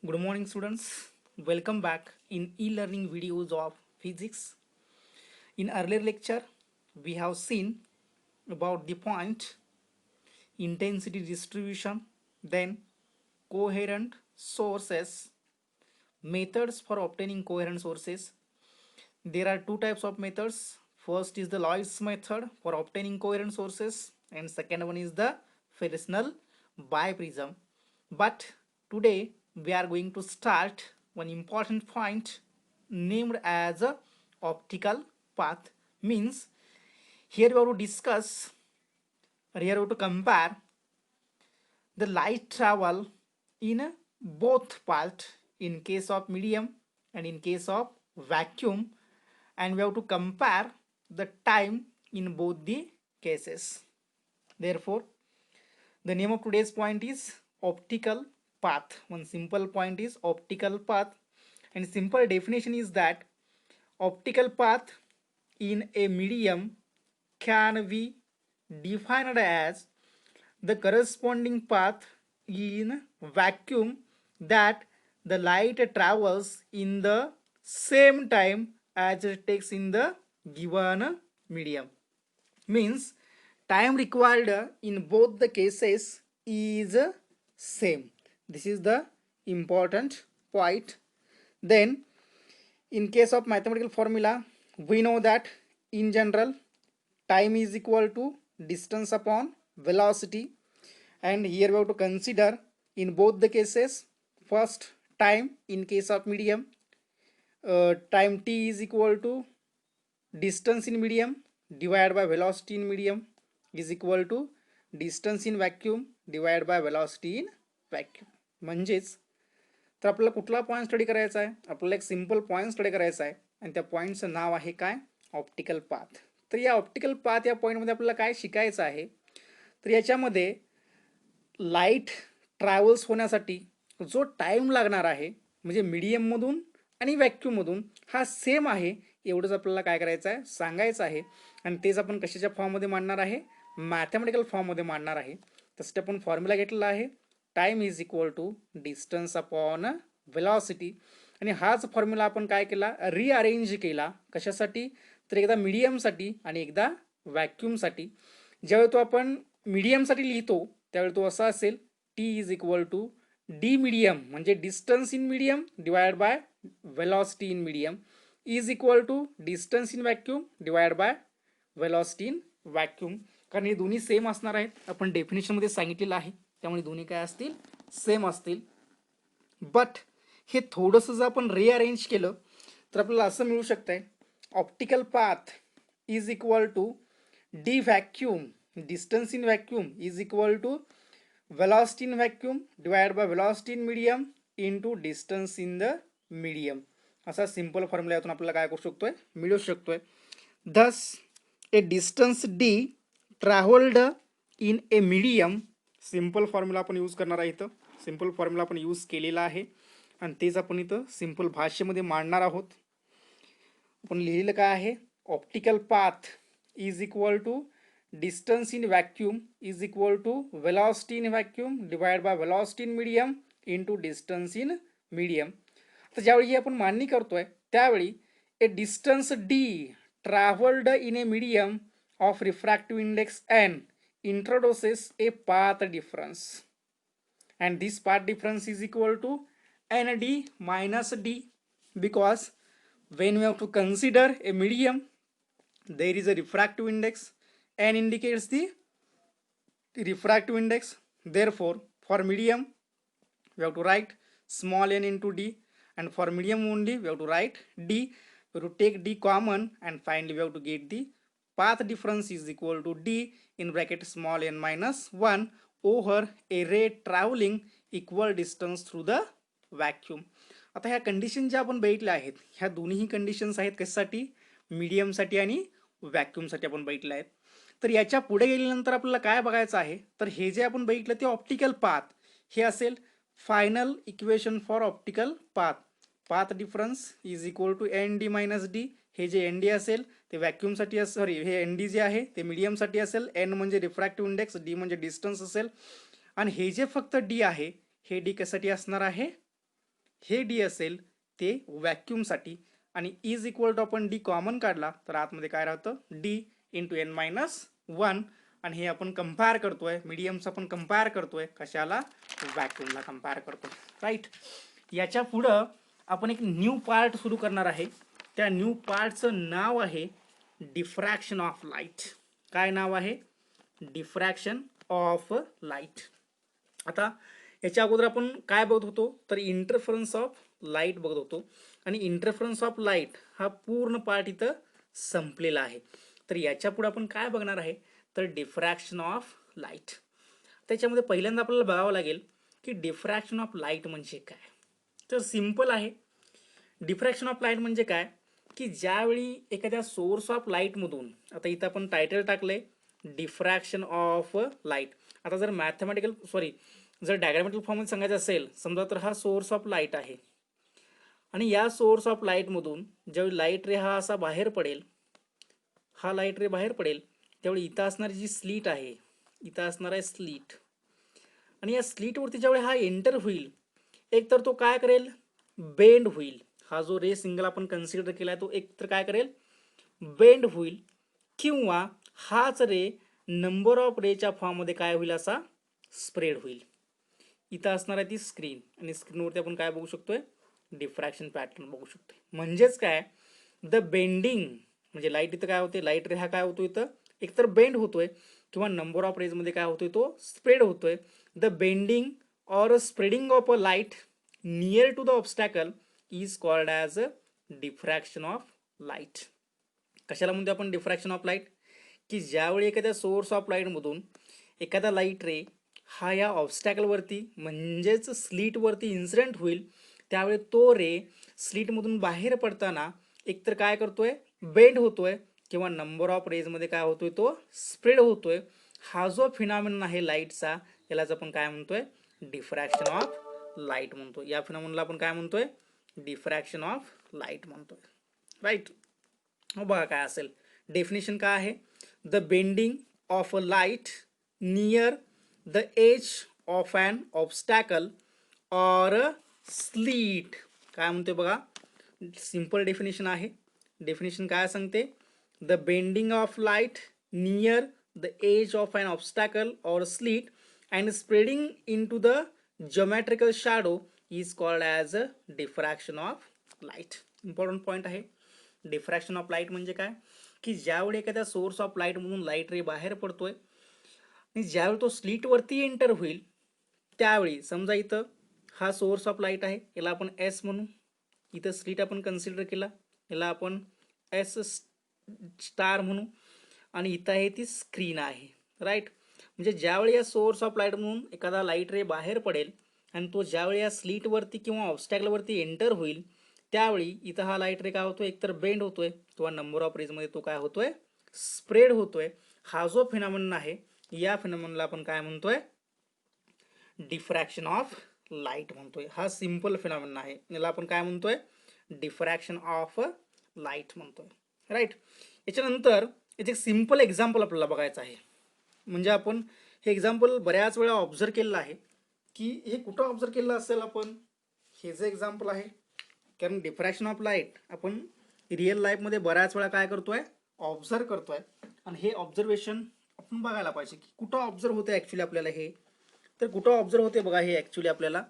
Good morning, students. Welcome back in e-learning videos of physics. In earlier lecture, we have seen about the point intensity distribution, then coherent sources, methods for obtaining coherent sources. There are two types of methods. First is the Loy's method for obtaining coherent sources, and second one is the Fresnel biprism. But today we are going to start one important point named as a optical path. Means here we have to discuss, or here we have to compare the light travel in both part in case of medium and in case of vacuum, and we have to compare the time in both the cases. Therefore, the name of today's point is optical path. One simple point is optical path, and simple definition is that optical path in a medium can be defined as the corresponding path in vacuum that the light travels in the same time as it takes in the given medium. Means time required in both the cases is same. This is the important point. Then in case of mathematical formula, we know that in general time is equal to distance upon velocity, and here we have to consider in both the cases. First, time in case of medium, time t is equal to distance in medium divided by velocity in medium is equal to distance in vacuum divided by velocity in vacuum. म्हणजेच तर आपल्याला कुठला point study करायचा आहे, आपल्याला एक simple point study करायचा आहे आणि त्या पॉईंटचं नाव आहे काय, ऑप्टिकल पाथ. तर या ऑप्टिकल पाथ या पॉईंटमध्ये आपल्याला काय शिकायचं आहे, तर याच्यामध्ये लाईट ट्रॅव्हल्स होण्यासाठी जो टाईम लागणार आहे म्हणजे मीडियममधून आणि व्हॅक्यूममधून हा सेम आहे एवढंच आपल्याला काय करायचं आहे, सांगायचं आहे. आणि तेच आपण कशाच्या फॉर्ममध्ये मांडणार आहे, मॅथमॅटिकल फॉर्ममध्ये मांडणार आहे. तसं आपण फॉर्म्युला घेतलेला आहे, time is equal to distance upon velocity. आणि हाच फॉर्म्युला आपण काय केला, रिअरेंज केला. कशासाठी, तर एकदा मीडियमसाठी आणि एकदा व्हॅक्यूमसाठी. ज्यावेळी तो आपण मीडियमसाठी लिहितो त्यावेळी तो असा असेल, T is equal to D medium म्हणजे distance in medium divide by velocity in medium is equal to distance in vacuum divide by velocity in vacuum. कारण हे दोन्ही सेम असणार आहेत, आपण डेफिनेशनमध्ये सांगितलेलं आहे, त्यामुळे दोन्ही काय असतील, सेम असतील. बट हे थोडंसं जर आपण रिअरेंज केलं तर आपल्याला असं मिळू शकतंय, optical path is equal to the vacuum distance in vacuum is equal to velocity in vacuum divided by velocity in medium into distance in the medium. असा सिंपल फॉर्म्युला यातून आपल्याला काय करू शकतोय, मिळू शकतोय. thus a distance d traveled in a medium, simple formula आपण use करणार आहे. इथं सिंपल फॉर्म्युला आपण यूज केलेला आहे आणि तेच आपण इथं सिंपल भाषेमध्ये मांडणार आहोत. आपण लिहिलेलं काय आहे, optical path is equal to distance in vacuum is equal to velocity in vacuum divided by velocity in medium into distance in medium. तर ज्यावेळी आपण मांडणी करतोय त्यावेळी a distance D travelled in a medium of refractive index N introduces a path difference, and this path difference is equal to nd minus d, because when we have to consider a medium there is a refractive index. N indicates the refractive index. Therefore, for medium we have to write small n into d, and for medium only we have to write d. We have to take d common, and finally we have to get the path difference is equal to d in bracket small n minus 1 over a ray traveling equal distance through the vacuum. आता ह्या condition ज्या आपण बघितल्या आहेत ह्या दोन्ही conditions आहेत कशासाठी, मीडियमसाठी आणि व्हॅक्यूमसाठी आपण बघितल्या आहेत. तर याच्या पुढे गेल्यानंतर आपल्याला काय बघायचं आहे, तर हे जे आपण बघितलं ते ऑप्टिकल पाथ हे असेल final equation for optical path. Path difference is equal to N D minus D. हे जे एन डी असेल ते व्हॅक्यूमसाठी सॉरी हे एन डी जे आहे ते मीडियमसाठी असेल, एन म्हणजे रिफ्रॅक्टिव्ह इंडेक्स, डी म्हणजे डिस्टन्स असेल, आणि हे जे फक्त डी आहे हे डी कशासाठी असणार आहे, हे डी असेल ते व्हॅक्यूमसाठी, आणि इज इक्वल टू आपण डी कॉमन काढला तर आतमध्ये काय राहतं D into N minus one. आणि हे आपण कंपेअर करतोय, मिडियमचं आपण कंपेअर करतोय कशाला, व्हॅक्यूमला कंपेअर करतोय. राईट. याच्या पुढं आपण एक न्यू पार्ट सुरू करणार आहे. त्या न्यू पार्टचं नाव आहे डिफ्रॅक्शन ऑफ लाईट. काय नाव आहे, डिफ्रॅक्शन ऑफ लाईट. आता याच्या अगोदर आपण काय बघत होतो तर इंटरफरन्स ऑफ लाईट बघत होतो, आणि इंटरफरन्स ऑफ लाईट हा पूर्ण पार्ट इथं संपलेला आहे. तर याच्या पुढे आपण काय बघणार आहे तर डिफ्रॅक्शन ऑफ लाईट. त्याच्यामध्ये पहिल्यांदा आपल्याला बघावं लागेल की डिफ्रॅक्शन ऑफ लाईट म्हणजे काय. तर सिम्पल आहे. डिफ्रॅक्शन ऑफ लाईट म्हणजे काय की ज्यावेळी एखाद्या सोर्स ऑफ लाईटमधून, आता इथं आपण टायटल टाकलंय डिफ्रॅक्शन ऑफ लाईट. आता जर जर डायग्रामॅटिक फॉर्ममध्ये सांगायचं असेल समजा, तर हा सोर्स ऑफ लाईट आहे, आणि या सोर्स ऑफ लाईटमधून ज्यावेळी लाईट रे हा असा बाहेर पडेल, हा लाईट रे बाहेर पडेल, त्यावेळी इथं असणारी जी स्लीट आहे, इथं असणार आहे स्लीट, आणि या स्लीटवरती ज्यावेळी हा एंटर होईल, एक तर तो काय करेल, बेंड होईल. हा जो रे सिंगल आपण कन्सिडर केला तो एक तर काय करेल, बेंड होईल, किंवा हाच रे नंबर ऑफ रेच्या फॉर्ममध्ये काय होईल, असा स्प्रेड होईल. इथं असणार आहे ती स्क्रीन, आणि स्क्रीनवरती आपण काय बघू शकतोय, डिफ्रॅक्शन पॅटर्न बघू शकतोय. म्हणजेच काय, द बेंडिंग म्हणजे लाईट इथं काय होते, लाईट रे हा काय होतो इथं एकतर बेंड होतोय, किंवा नंबर ऑफ रेजमध्ये काय होतोय तो स्प्रेड होतोय. The bending or spreading of a light near to the obstacle is called as a diffraction of light. कशाला म्हणतो आपण डिफ्रॅक्शन ऑफ लाईट, की ज्यावेळी एखाद्या सोर्स ऑफ लाईटमधून एखादा लाईट रे हा या ऑब्स्टॅकलवरती म्हणजेच स्लीटवरती इन्सिडेंट होईल, त्यावेळी तो रे स्लीटमधून बाहेर पडताना एकतर काय करतोय, बेंड होतोय, किंवा नंबर ऑफ रेजमध्ये काय होतोय तो स्प्रेड होतोय. हा जो फिनॉमिनन आहे लाईटचा, यालाच आपण काय म्हणतोय, डिफ्रॅक्शन ऑफ लाईट म्हणतो. या फिनॉमिनला आपण काय म्हणतोय, डिफ्रॅक्शन ऑफ लाईट म्हणतोय. राईट. बघा काय असेल, डेफिनेशन काय आहे, the bending of a light near the edge of an obstacle or slit. काय म्हणतोय बघा, सिंपल डेफिनेशन आहे. डेफिनेशन काय सांगते, the bending of light near the edge of an obstacle or slit and spreading into the geometrical shadow is called as a diffraction of light. Important point आहे. Diffraction of light म्हणजे काय, की ज्यावेळी एखाद्या source of light म्हणून light रे बाहेर पडतोय, आणि ज्यावेळी तो स्लीटवरती एंटर होईल, त्यावेळी समजा इथं हा सोर्स ऑफ लाईट आहे, याला आपण एस म्हणू, इथं स्लीट आपण कन्सिडर केला, याला आपण एस स्टार म्हणू, आणि इथं आहे ती स्क्रीन आहे. राईट. म्हणजे ज्यावेळी या सोर्स ऑफ लाईट म्हणून एखादा लाईट रे बाहेर पडेल, आणि तो ज्यावेळी या स्लीटवरती किंवा ऑब्स्टॅकलवरती एंटर होईल, त्यावेळी इथं हा लाईट रे काय होतोय, एकतर बेंड होतोय, किंवा नंबर ऑफ रेजमध्ये तो काय होतोय, स्प्रेड होतोय. हा जो फिनॉमिनन आहे, या फिनॉमिननला आपण काय म्हणतोय, डिफ्रॅक्शन ऑफ लाईट म्हणतोय. हा सिंपल फिनॉमिनन आहे, याला आपण काय म्हणतोय, डिफ्रॅक्शन ऑफ लाईट म्हणतोय. राईट. याच्यानंतर याचे एक सिंपल एक्झाम्पल आपल्याला बघायचं आहे. म्हणजे आपण हे एक्झाम्पल बऱ्याच वेळा ऑब्झर्व केलेलं आहे, की हे कुठं ऑब्झर्व केलेलं असेल आपण, हे जे एक्झाम्पल आहे, कारण डिफ्रॅक्शन ऑफ लाईट आपण रिअल लाईफमध्ये बऱ्याच वेळा काय करतोय, ऑब्झर्व करतोय. आणि हे ऑब्झर्वेशन आपण बघायला पाहिजे की कुठं ऑब्झर्व होते ॲक्च्युली आपल्याला. हे तर कुठं ऑब्झर्व होते बघा हे ॲक्च्युली आपल्याला,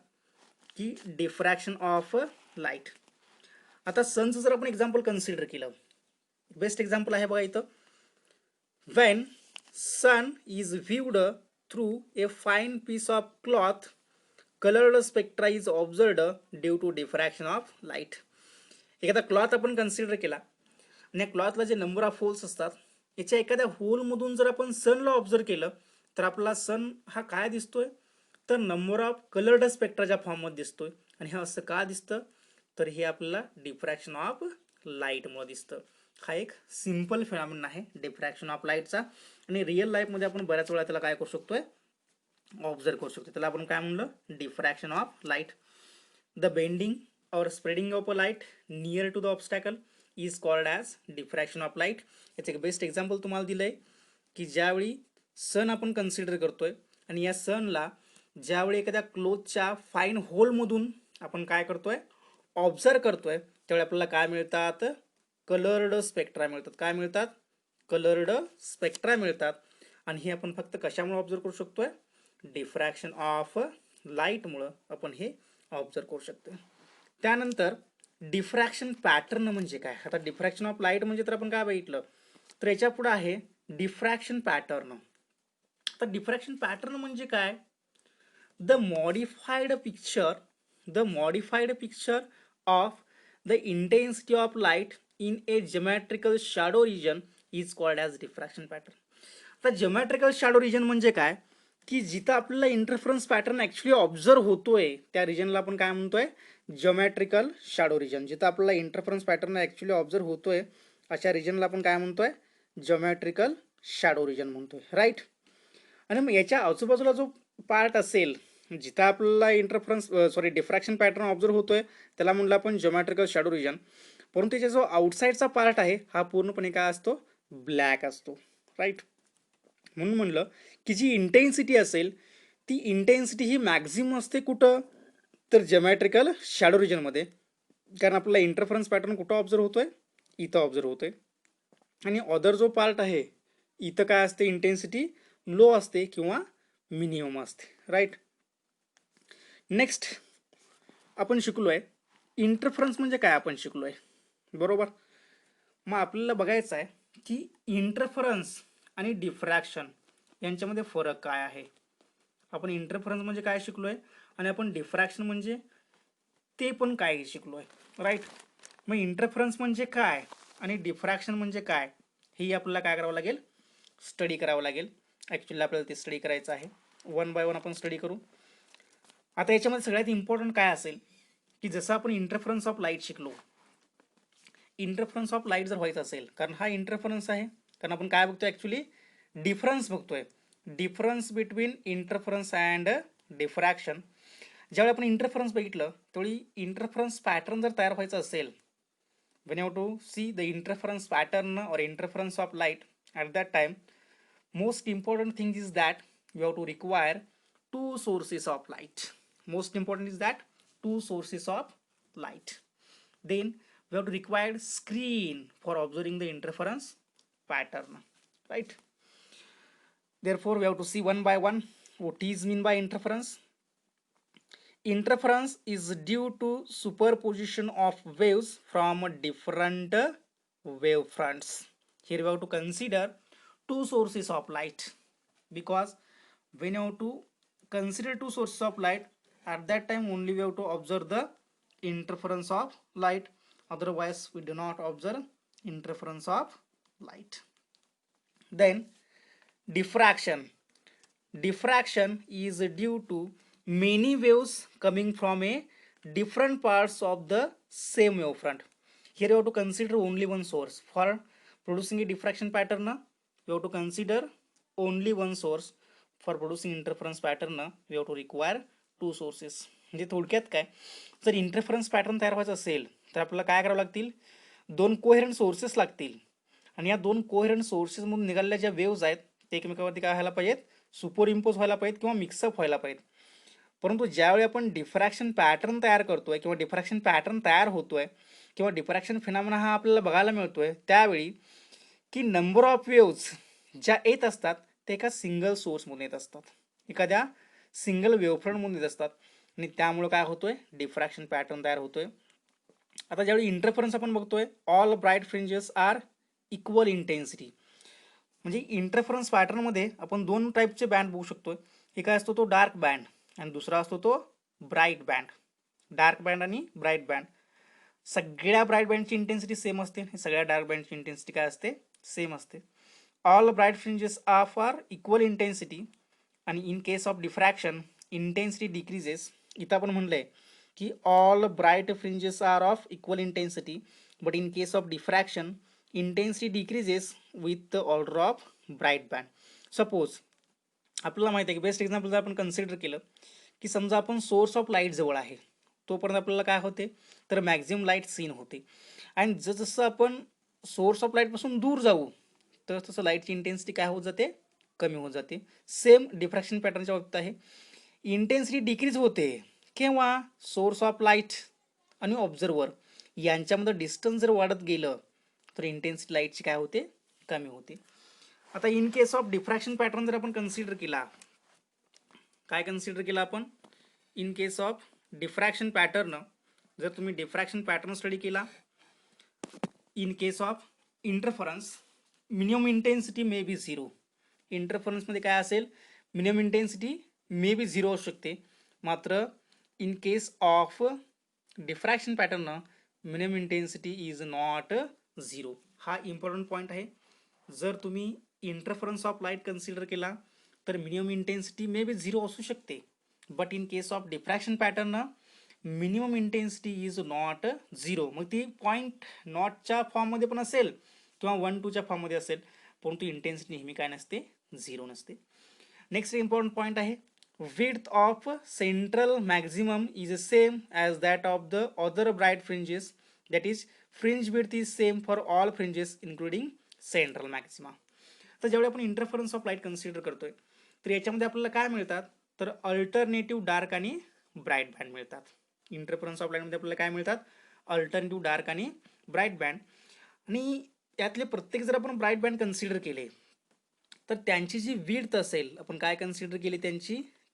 की डिफ्रॅक्शन ऑफ लाईट. आता सनचं जर आपण एक्झाम्पल कन्सिडर केलं, बेस्ट एक्झाम्पल आहे बघा इथं, when sun is viewed through a fine piece of cloth, colored spectra is observed due to diffraction of light. एखादा क्लॉथ आपण कन्सिडर केला, आणि या क्लॉथला जे नंबर ऑफ होल्स असतात, याच्या एखाद्या होलमधून जर आपण सनला ऑब्झर्व केलं, तर आपला सन हा काय दिसतोय, तर नंबर ऑफ कलर्ड स्पेक्ट्राच्या फॉर्ममध्ये दिसतोय. आणि हे असं का दिसतं, तर हे आपल्याला डिफ्रॅक्शन ऑफ लाईटमुळे दिसतं. हा एक सिंपल फिनॉमिनन आहे डिफ्रॅक्शन ऑफ लाईटचा, आणि रिअल लाईफमध्ये आपण बऱ्याच वेळा त्याला काय करू शकतोय, ऑब्झर्व करू शकतो. त्याला आपण काय म्हणलं, diffraction of light. The bending or spreading of a light near to the obstacle is called as diffraction of light. याचं एक बेस्ट एक्झाम्पल तुम्हाला दिलं आहे, की ज्यावेळी सन आपण कन्सिडर करतोय, आणि या सनला ज्यावेळी एखाद्या क्लोथच्या फाईन होलमधून आपण काय करतोय, ऑब्झर्व करतोय, त्यावेळी आपल्याला काय मिळतात, कलर्ड स्पेक्ट्रा मिळतात. काय मिळतात, कलर्ड स्पेक्ट्रा मिळतात. आणि हे आपण फक्त कशामुळे ऑब्झर्व करू शकतोय, डिफ्रॅक्शन ऑफ लाईटमुळं आपण हे ऑब्झर्व करू शकतो. त्यानंतर डिफ्रॅक्शन पॅटर्न म्हणजे काय. आता डिफ्रॅक्शन ऑफ लाईट म्हणजे तर आपण काय बघितलं, तर याच्या पुढे आहे डिफ्रॅक्शन पॅटर्न. तर डिफ्रॅक्शन पॅटर्न म्हणजे काय, the modified picture of the intensity of light in a geometrical shadow region is called as diffraction pattern. आता जिओमेट्रिकल शॅडो रिजन म्हणजे काय, की जिथं आपल्याला इंटरफरन्स पॅटर्न ॲक्च्युली ऑब्झर्व होतोय त्या रिजनला आपण काय म्हणतोय, जिओमेट्रिकल शॅडो रिजन. जिथं आपल्याला इंटरफरन्स पॅटर्न ॲक्च्युली ऑब्झर्व होतोय अशा रिजनला आपण काय म्हणतोय, जिओमेट्रिकल शॅडो रिजन म्हणतोय, राईट. आणि मग याच्या आजूबाजूला जो पार्ट असेल जिथं आपल्याला डिफ्रॅक्शन पॅटर्न ऑब्झर्व होतोय त्याला म्हणलं आपण जिओमेट्रिकल शॅडो रिजन. परंतु त्याचा जो आउटसाईडचा पार्ट आहे हा पूर्णपणे काय असतो, ब्लॅक असतो, राईट. म्हणून म्हणलं की जी इंटेन्सिटी असेल ती इंटेन्सिटी ही मॅक्झिमम असते कुठं, तर जिओमेट्रिकल शॅडो रिजनमध्ये. कारण आपल्याला इंटरफरन्स पॅटर्न कुठं ऑब्झर्व होतोय, इथं ऑब्झर्व होतोय. आणि अदर जो पार्ट आहे इथं काय असते, इंटेन्सिटी लो असते किंवा मिनिमम असते, राईट. नेक्स्ट आपण शिकलोय इंटरफरन्स म्हणजे काय, आपण शिकलोय बरोबर. मग आपल्याला बघायचं आहे की इंटरफरन्स आणि डिफ्रॅक्शन यांच्यामध्ये फरक काय आहे. आपण इंटरफरन्स म्हणजे काय शिकलोय आणि आपण डिफ्रॅक्शन म्हणजे ते पण काय शिकलोय, राईट. मग इंटरफरन्स म्हणजे काय आणि डिफ्रॅक्शन म्हणजे काय हे आपल्याला काय करावं लागेल, स्टडी करावं लागेल. ॲक्च्युली आपल्याला ते स्टडी करायचं आहे, वन बाय वन आपण स्टडी करू. आता याच्यामध्ये सगळ्यात इम्पॉर्टंट काय असेल की जसं आपण इंटरफरन्स ऑफ लाईट शिकलो, इंटरफरन्स ऑफ लाईट जर व्हायचं असेल, कारण हा इंटरफरन्स आहे, कारण आपण काय बघतोय ॲक्च्युली डिफरन्स बघतोय, difference between interference and diffraction. ज्यावेळी आपण इंटरफरन्स बघितलं त्यावेळी इंटरफरन्स पॅटर्न जर तयार व्हायचं असेल, when you have to see the interference pattern or interference of light at that time, most important thing is that you have to require two sources of light. Most important is that two sources of light. Then we have to require screen for observing the interference pattern, right. Therefore we have to see one by one what is mean by interference. Interference is due to superposition of waves from different wave fronts. Here we have to consider two sources of light, because when you have to consider two sources of light, at that time only we have to observe the interference of light, otherwise we do not observe interference of light. Then diffraction is due to many waves coming from a different parts of the same wavefront. Here you have to consider only one source. For producing a diffraction pattern, you have to consider only one source. For producing interference pattern, we have to require two sources. म्हणजे थोडक्यात काय, जर interference pattern तयार व्हायचं असेल तर आपल्याला काय करावं लागतील, दोन कोहेरंट सोर्सेस लागतील. आणि या दोन कोहेरंट सोर्सेसमधून निघालेल्या ज्या वेव्ज आहेत ते एकमेकावरती काय व्हायला पाहिजेत, सुपर इम्पोज व्हायला पाहिजेत किंवा मिक्सअप व्हायला पाहिजेत. परंतु ज्यावेळी आपण डिफ्रॅक्शन पॅटर्न तयार करतोय किंवा डिफ्रॅक्शन पॅटर्न तयार होतोय किंवा डिफ्रॅक्शन फिनॉमिना हा आपल्याला बघायला मिळतोय, त्यावेळी की नंबर ऑफ वेव्ज ज्या येत असतात ते एका सिंगल सोर्समधून येत असतात, एखाद्या सिंगल वेवफ्रंटमधून येत असतात, आणि त्यामुळे काय होतोय, डिफ्रॅक्शन पॅटर्न तयार होतोय. आता ज्यावेळी इंटरफरन्स आपण बघतोय, all bright fringes are equal intensity. म्हणजे इंटरफरन्स पॅटर्नमध्ये आपण दोन टाईपचे बँड बघू शकतो. एक असतो तो डार्क बँड आणि दुसरा असतो तो ब्राईट बँड. डार्क बँड आणि ब्राईट बँड, सगळ्या ब्राईट बँडची इंटेन्सिटी सेम असते, सगळ्या डार्क बँडची इंटेन्सिटी काय असते, सेम असते. All bright fringes of are equal intensity, आणि in case of diffraction intensity decreases. इथं आपण म्हणलंय की all bright fringes are of equal intensity, but in case of diffraction intensity decreases with the order of bright band. Suppose आपल्याला माहिती आहे की best example जर आपण कन्सिडर केलं की समजा आपण सोर्स ऑफ लाईट जवळ आहे, तोपर्यंत आपल्याला काय होते, तर मॅक्झिमम लाईट सीन होते. आणि जसं आपण सोर्स ऑफ लाईटपासून दूर जाऊ तर तसं लाईटची इंटेन्सिटी काय होत जाते, कमी होत जाते. सेम डिफ्रॅक्शन पॅटर्नच्या बाबतीत आहे, इंटेन्सिटी डिक्रीज होते किंवा सोर्स ऑफ लाईट आणि ऑब्झर्वर यांच्यामध्ये डिस्टन्स जर वाढत गेलं तर इंटेन्सिटी लाईटची काय होते, कमी होते. आता in case of diffraction pattern जर आपण कन्सिडर केला, काय कन्सिडर केला आपण, in case of diffraction pattern, जर तुम्ही डिफ्रॅक्शन पॅटर्न स्टडी केला, in case of interference minimum intensity may be zero. इंटरफरन्समध्ये काय असेल, minimum intensity may be zero असू शकते, मात्र in case of diffraction pattern minimum intensity is not zero. हा इम्पॉर्टंट पॉईंट आहे. जर तुम्ही इंटरफरन्स ऑफ लाईट कन्सिडर केला तर minimum intensity may be zero असू शकते, but in case of diffraction pattern minimum intensity is not zero. मग ती पॉईंट नॉटच्या फॉर्ममध्ये पण असेल किंवा 1-2च्या फॉर्ममध्ये असेल, परंतु इंटेन्सिटी नेहमी काय नसते, झिरो नसते. नेक्स्ट इम्पॉर्टंट पॉईंट आहे, width of central maximum is same as that of the other bright fringes, that is fringe width is same for all fringes including central maxima. तर जेवढे आपण इंटरफरन्स ऑफ लाईट कन्सिडर करतोय तर याच्यामध्ये आपल्याला काय मिळतात, तर अल्टरनेटिव्ह डार्क आणि ब्राईट बँड मिळतात. इंटरफरन्स ऑफ लाईटमध्ये आपल्याला काय मिळतात, अल्टरनेटिव्ह डार्क आणि ब्राईट बँड. आणि यातले प्रत्येक जर आपण ब्राईट बँड कन्सिडर केले तर त्यांची जी विड्थ असेल, आपण काय कन्सिडर केली,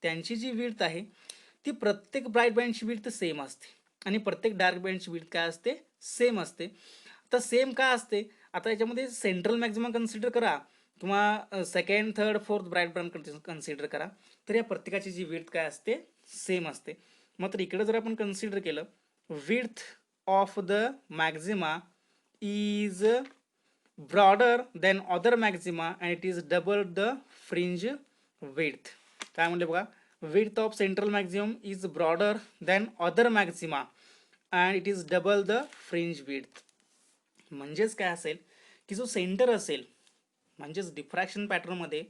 त्यांची जी विड्थ आहे ती प्रत्येक ब्राईट बँडची विड्थ सेम असते आणि प्रत्येक डार्क बँडची विड्थ काय असते, सेम असते. तर सेम का असते, आता याच्यामध्ये सेंट्रल मॅक्झिमम कन्सिडर करा किंवा second third fourth bright band consider करा, तर या प्रत्येकाची जी विड्थ काय असते, सेम असते. मात्र इकडे जर आपण कन्सिडर केलं, width of the Maxima is broader than other maxima and it is double the fringe width. काय म्हणले बघा, width of central maximum is broader than other maxima and it is double the fringe width. म्हणजेच काय असेल की जो centre असेल, म्हणजेच डिफ्रॅक्शन पॅटर्न मध्ये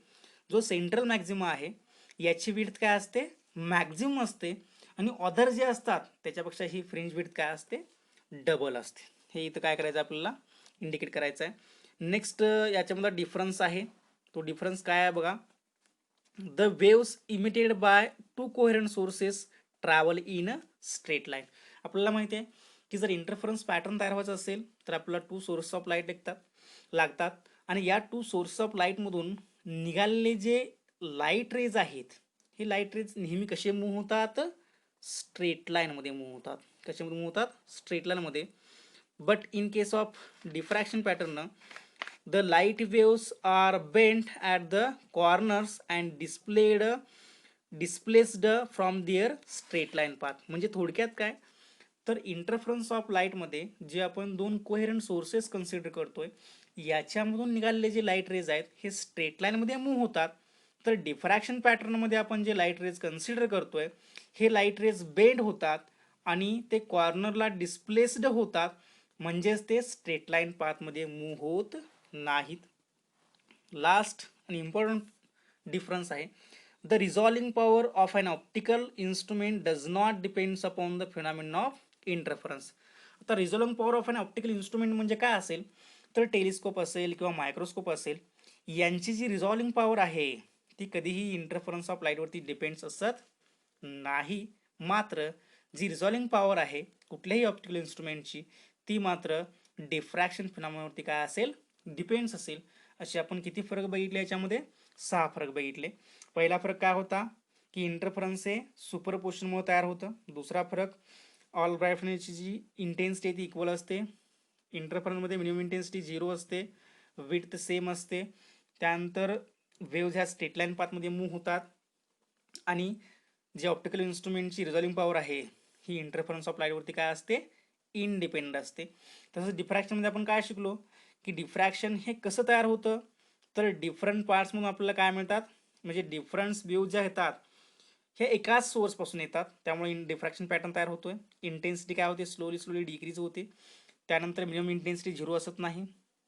जो सेंट्रल मॅक्झिमा आहे याची विड्थ काय असते, मॅक्झिमम असते, आणि अदर जे असतात त्याच्यापेक्षा ही फ्रिंज विड्थ काय असते, डबल असते. हे इथं काय करायचं आपल्याला, इंडिकेट करायचं आहे. नेक्स्ट याच्यामध्ये डिफरन्स आहे, तो डिफरन्स काय आहे बघा, the waves emitted by two coherent sources travel in straight line. आपल्याला माहिती आहे की जर इंटरफरन्स पॅटर्न तयार व्हायचं असेल तर आपल्याला 2 सोर्स ऑफ लाईट लागतात आणि या 2 सोर्स ऑफ लाईटमधून निघालेले जे लाईट रेज आहेत, हे लाईट रेज नेहमी कसे मूव्ह होतात, स्ट्रेट लाईनमध्ये मूव्ह होतात. कशामध्ये मूव्ह होतात, स्ट्रेट लाईनमध्ये. But in case of diffraction pattern the light waves are bent at the corners and displaced from their straight line path. म्हणजे थोडक्यात काय, तर इंटरफरन्स ऑफ लाईटमध्ये जे आपण 2 कोहेरंट सोर्सेस कन्सिडर करतोय याच्यामधून निघालेले जे लाईट रेज आहेत हे स्ट्रेट लाईनमध्ये मूव्ह होतात. तर डिफ्रॅक्शन पॅटर्नमध्ये आपण जे लाईट रेज कन्सिडर करतोय हे लाईट रेज बेंड होतात आणि ते कॉर्नरला डिस्प्लेस्ड होतात, म्हणजेच ते स्ट्रेट लाईन पाथमध्ये मूव्ह होत नाहीत. लास्ट आणि इम्पॉर्टंट डिफरन्स आहे, the resolving power of an optical instrument does not depends upon the phenomena of interference. आता resolving power of an optical instrument म्हणजे काय असेल, तर टेलिस्कोप असेल किंवा मायक्रोस्कोप असेल, यांची जी रिझॉल्विंग पॉवर आहे ती कधीही इंटरफरन्स ऑफ लाईटवरती डिपेंड्स असत नाही. मात्र जी रिझॉल्विंग पॉवर आहे कुठल्याही ऑप्टिकल इन्स्ट्रुमेंटची ती मात्र डिफ्रॅक्शन फिनॉमिनावरती काय असेल, डिपेंड्स असेल. असे आपण किती फरक बघितले, याच्यामध्ये 6 फरक बघितले. पहिला फरक काय होता की इंटरफरन्स हे सुपरपोजिशनमुळे तयार होतं. दुसरा फरक, ऑल ब्राईटनेसची जी इंटेन्सिटी ती इक्वल असते. इंटरफरन्समध्ये मिनिमम इंटेन्सिटी 0 असते, विड्थ सेम असते. त्यानंतर वेव्ज ह्या स्ट्रेट लाईन पाथमध्ये मूव्ह होतात आणि जे ऑप्टिकल इन्स्ट्रुमेंटची रिझॉल्विंग पॉवर आहे ही इंटरफरन्स ऑफ लाईटवरती काय असते, इनडिपेंडंट असते. तसंच डिफ्रॅक्शनमध्ये आपण काय शिकलो की डिफ्रॅक्शन हे कसं तयार होतं, तर डिफरंट पार्ट्समधून आपल्याला काय मिळतात, म्हणजे डिफरन्स वेव्ह ज्या येतात हे एकाच सोर्सपासून येतात, त्यामुळे डिफ्रॅक्शन पॅटर्न तयार होतोय. इंटेन्सिटी काय होते, स्लोली डिक्रीज होते. त्यानंतर मिनिमम इंटेन्सिटी 0 असत नाही.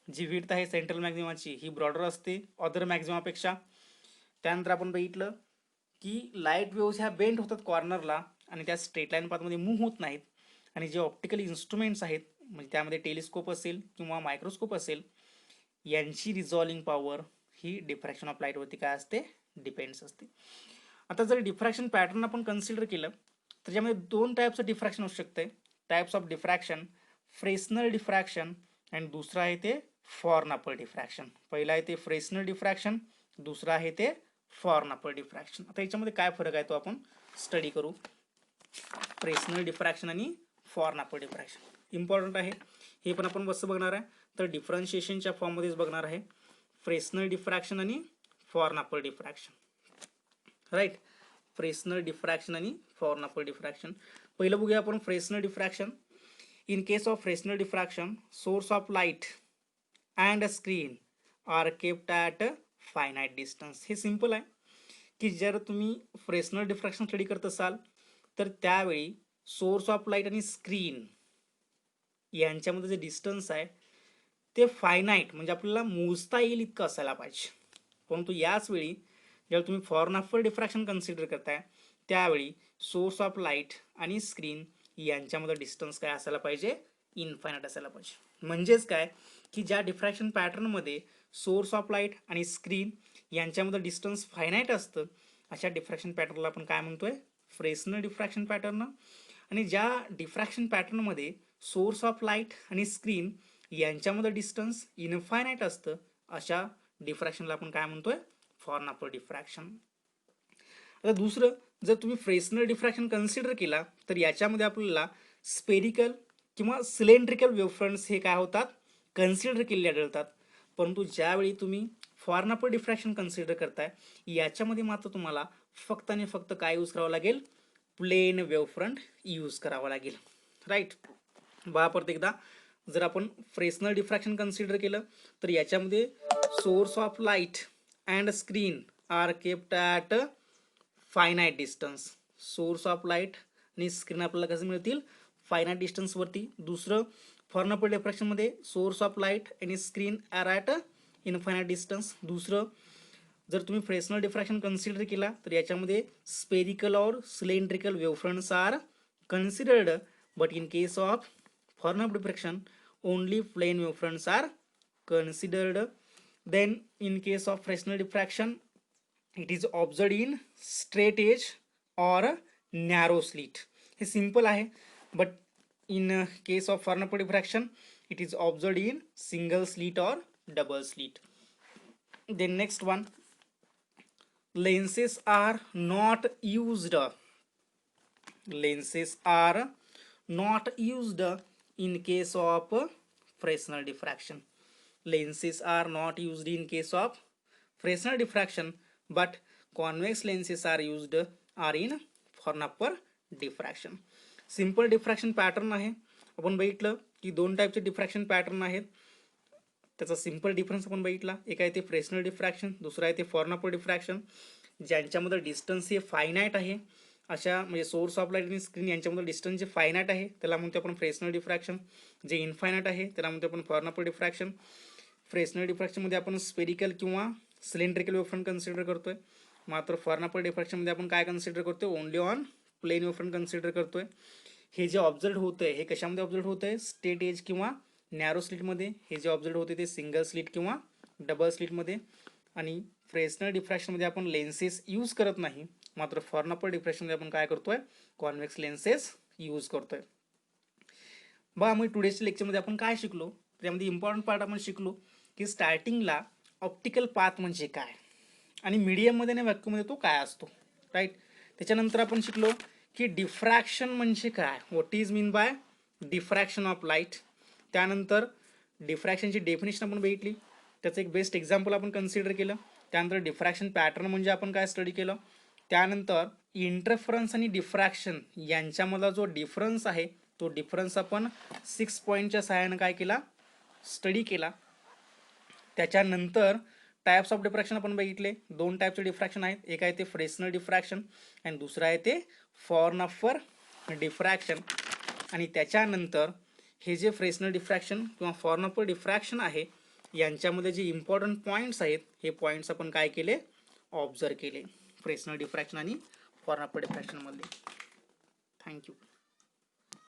जी विड्थ आहे सेंट्रल मॅक्झिमाची ही ब्रॉडर असते अदर मॅक्झिमापेक्षा. त्यानंतर आपण बघितलं की लाईट वेव्स ह्या बेंड होतात कॉर्नरला आणि त्या स्ट्रेट लाईन पाथमध्ये मूव्ह होत नाहीत. आणि जे ऑप्टिकल इन्स्ट्रुमेंट्स आहेत, म्हणजे त्यामध्ये टेलिस्कोप असेल किंवा मायक्रोस्कोप असेल, यांची रिझॉल्विंग पॉवर ही डिफ्रॅक्शन ऑफ लाईटवरती काय असते, डिपेंड्स असते. आता जर डिफ्रॅक्शन पॅटर्न आपण कन्सिडर केलं त्याच्यामध्ये दोन टाईप्सचं डिफ्रॅक्शन असू शकते. टाईप्स ऑफ डिफ्रॅक्शन, फ्रेस्नल डिफ्रॅक्शन आणि दुसरा आहे ते फॉर्न अपर डिफ्रॅक्शन. पहिला आहे ते फ्रेस्नल डिफ्रॅक्शन, दुसरा आहे ते फॉर्न अपर डिफ्रॅक्शन. आता याच्यामध्ये काय फरक आहे तो आपण स्टडी करू. फ्रेस्नल डिफ्रॅक्शन आणि फॉर्न अपर डिफ्रॅक्शन इम्पॉर्टंट आहे. हे पण आपण कसं बघणार आहे तर डिफरन्शिएशनच्या फॉर्ममध्येच बघणार आहे. फ्रेस्नल डिफ्रॅक्शन आणि Fraunhofer diffraction, right. Fresnel diffraction आणि फॉर्न अपर डिफ्रॅक्शन. पहिलं बघूया आपण Fresnel diffraction. In case of Fresnel diffraction, source of light and screen are kept at finite distance. हे सिम्पल आहे की जर तुम्ही फ्रेस्नल डिफ्रॅक्शन स्टडी करत असाल तर त्यावेळी सोर्स ऑफ लाईट आणि स्क्रीन यांच्यामध्ये जे डिस्टन्स आहे ते फायनाईट म्हणजे आपल्याला मोजता येईल इतकं असायला पाहिजे. परंतु याच वेळी जेव्हा तुम्ही फॉर्न अपर डिफ्रॅक्शन कन्सिडर करताय त्यावेळी सोर्स ऑफ लाईट आणि स्क्रीन यांच्यामध्ये डिस्टन्स काय असायला पाहिजे, इनफायनाईट असायला पाहिजे. म्हणजेच काय की ज्या डिफ्रॅक्शन पॅटर्नमध्ये सोर्स ऑफ लाईट आणि स्क्रीन यांच्यामध्ये डिस्टन्स फायनाईट असतं अशा डिफ्रॅक्शन पॅटर्नला आपण काय म्हणतोय, फ्रेस्नल डिफ्रॅक्शन पॅटर्न. आणि ज्या डिफ्रॅक्शन पॅटर्नमध्ये सोर्स ऑफ लाईट आणि स्क्रीन यांच्यामध्ये डिस्टन्स इनफायनाईट असतं अशा डिफ्रॅक्शनला आपण काय म्हणतोय, फॉर्न अपर डिफ्रॅक्शन. आता दुसरं, जर तुम्ही फ्रेस्नल डिफ्रॅक्शन कन्सिडर केला तर याच्यामध्ये आपल्याला स्पेरिकल किंवा सिलेंड्रिकल वेव्हफ्रंट्स हे काय होतात, कन्सिडर केलेले आढळतात. परंतु ज्यावेळी तुम्ही फॉर्न अपर डिफ्रॅक्शन कन्सिडर करताय याच्यामध्ये मात्र तुम्हाला फक्त आणि फक्त काय यूज करावं लागेल, प्लेन वेव्हफ्रंट यूज करावा लागेल, राईट. बघा परत एकदा, जर आपण फ्रेस्नल डिफ्रॅक्शन कन्सिडर केलं तर याच्यामध्ये source of light and screen are kept at finite distance. Source of light आणि स्क्रीन आपल्याला कसं मिळतील, फायनाईट डिस्टन्सवरती. दुसरं फॉर्न अपर डिफ्रॅक्शनमध्ये सोर्स ऑफ लाईट आणि screen are at infinite distance. दुसरं, जर तुम्ही फ्रेस्नल डिफ्रॅक्शन कन्सिडर केला तर याच्यामध्ये spherical or cylindrical wavefronts are considered, but in case of Fraunhofer diffraction only plane wavefronts are considered. Then in case of Fresnel diffraction it is observed in straight edge or narrow slit. हे simple आहे, but in case of further diffraction it is observed in single slit or double slit. Then next one, lenses are not used in case of Fresnel diffraction. Lenses are not used in case of Fresnel diffraction, but convex lenses are used in Fraunhofer diffraction. Simple diffraction pattern आहे. आपण बघितलं की दोन टाईपचे diffraction pattern आहेत. त्याचा simple difference आपण बघितला. एक आहे ते फ्रेस्नल डिफ्रॅक्शन, दुसरं आहे ते फॉर्न अपर डिफ्रॅक्शन. ज्यांच्यामध्ये डिस्टन्स हे फायनाईट आहे अशा म्हणजे सोर्स ऑफ लाईट आणि स्क्रीन यांच्यामध्ये डिस्टन्स जे फायनाईट आहे त्याला म्हणतो आपण फ्रेस्नल डिफ्रॅक्शन. जे इनफायनाईट आहे त्याला म्हणतो आपण फॉर्न अपर डिफ्रॅक्शन. फ्रेस्नल डिफ्रॅक्शनमध्ये आपण स्पेरिकल किंवा सिलेंड्रिकल वेव्हफ्रंट कन्सिडर करतोय, मात्र फॉर्न अपर डिफ्रॅक्शनमध्ये आपण काय कन्सिडर करतोय, ओनली ऑन प्लेन वेव्हफ्रंट कन्सिडर करतोय. हे जे ऑब्झर्व होतंय हे कशामध्ये ऑब्झर्व होतंय, स्ट्रेट एज किंवा नॅरो स्लिटमध्ये. हे जे ऑब्झर्व होते ते सिंगल स्लिट किंवा डबल स्लिटमध्ये. आणि फ्रेस्नल डिफ्रॅक्शनमध्ये आपण लेन्सेस यूज करत नाही, मात्र फॉर्न अपर डिफ्रॅक्शनमध्ये आपण काय करतोय, कॉन्व्हेक्स लेन्सेस यूज करतोय. बघा मग टुडेच्या लेक्चरमध्ये आपण काय शिकलो, त्यामध्ये इम्पॉर्टंट पार्ट आपण शिकलो की स्टार्टिंगला ऑप्टिकल पाथ म्हणजे काय आणि मीडियममध्ये आणि व्हॅक्यूममध्ये तो काय असतो, राईट. त्याच्यानंतर आपण शिकलो की डिफ्रॅक्शन म्हणजे काय, what is mean by diffraction of light. त्यानंतर डिफ्रॅक्शनची डेफिनेशन आपण बघितली, त्याचं एक बेस्ट एक्झाम्पल आपण कन्सिडर केलं. त्यानंतर डिफ्रॅक्शन पॅटर्न म्हणजे आपण काय स्टडी केलं. त्यानंतर इंटरफरन्स आणि डिफ्रॅक्शन यांच्यामधला जो डिफरन्स आहे तो डिफरन्स आपण 6 पॉईंटच्या सहाय्यानं काय केला, स्टडी केला. त्याच्यानंतर टाईप्स ऑफ डिफ्रॅक्शन आपण बघितले. दोन टाईपचे डिफ्रॅक्शन आहेत, एक आहे ते फ्रेस्नल डिफ्रॅक्शन आणि दुसरं आहे ते फॉर्न अपर डिफ्रॅक्शन. आणि त्याच्यानंतर हे जे फ्रेस्नल डिफ्रॅक्शन किंवा फॉर्न अपर डिफ्रॅक्शन आहे यांच्यामध्ये जे इम्पॉर्टंट पॉईंट्स आहेत हे पॉईंट्स आपण काय केले, ऑब्झर्व केले फ्रेस्नल डिफ्रॅक्शन आणि फॉर्न अपर डिफ्रॅक्शनमध्ये. थँक्यू.